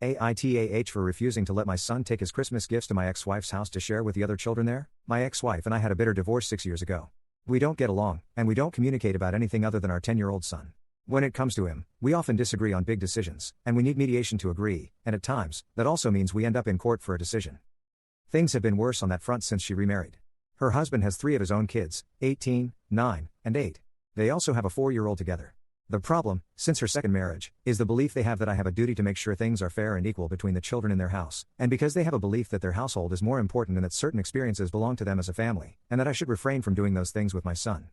AITAH for refusing to let my son take his Christmas gifts to my ex-wife's house to share with the other children there. My ex-wife and I had a bitter divorce 6 years ago. We don't get along, and we don't communicate about anything other than our 10-year-old son. When it comes to him, we often disagree on big decisions, and we need mediation to agree, and at times, that also means we end up in court for a decision. Things have been worse on that front since she remarried. Her husband has 3 of his own kids, 18, 9, and 8. They also have a 4-year-old together. The problem, since her second marriage, is the belief they have that I have a duty to make sure things are fair and equal between the children in their house, and because they have a belief that their household is more important and that certain experiences belong to them as a family, and that I should refrain from doing those things with my son.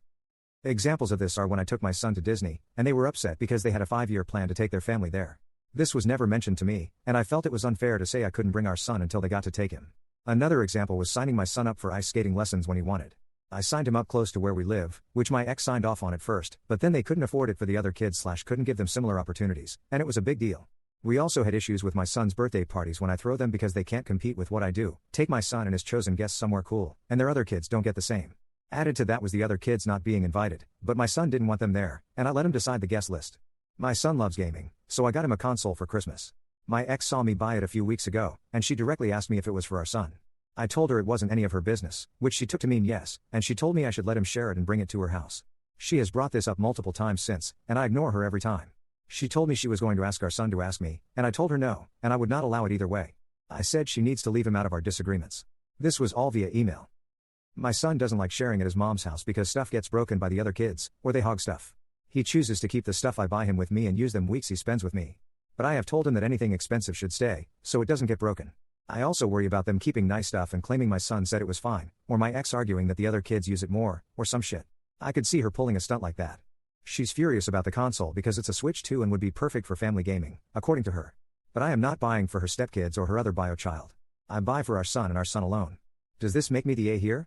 Examples of this are when I took my son to Disney, and they were upset because they had a 5-year plan to take their family there. This was never mentioned to me, and I felt it was unfair to say I couldn't bring our son until they got to take him. Another example was signing my son up for ice skating lessons when he wanted. I signed him up close to where we live, which my ex signed off on at first, but then they couldn't afford it for the other kids / couldn't give them similar opportunities, and it was a big deal. We also had issues with my son's birthday parties when I throw them because they can't compete with what I do, take my son and his chosen guests somewhere cool, and their other kids don't get the same. Added to that was the other kids not being invited, but my son didn't want them there, and I let him decide the guest list. My son loves gaming, so I got him a console for Christmas. My ex saw me buy it a few weeks ago, and she directly asked me if it was for our son. I told her it wasn't any of her business, which she took to mean yes, and she told me I should let him share it and bring it to her house. She has brought this up multiple times since, and I ignore her every time. She told me she was going to ask our son to ask me, and I told her no, and I would not allow it either way. I said she needs to leave him out of our disagreements. This was all via email. My son doesn't like sharing at his mom's house because stuff gets broken by the other kids, or they hog stuff. He chooses to keep the stuff I buy him with me and use them weeks he spends with me. But I have told him that anything expensive should stay, so it doesn't get broken. I also worry about them keeping nice stuff and claiming my son said it was fine, or my ex arguing that the other kids use it more, or some shit. I could see her pulling a stunt like that. She's furious about the console because it's a Switch 2 and would be perfect for family gaming, according to her. But I am not buying for her stepkids or her other bio child. I buy for our son and our son alone. Does this make me the A here?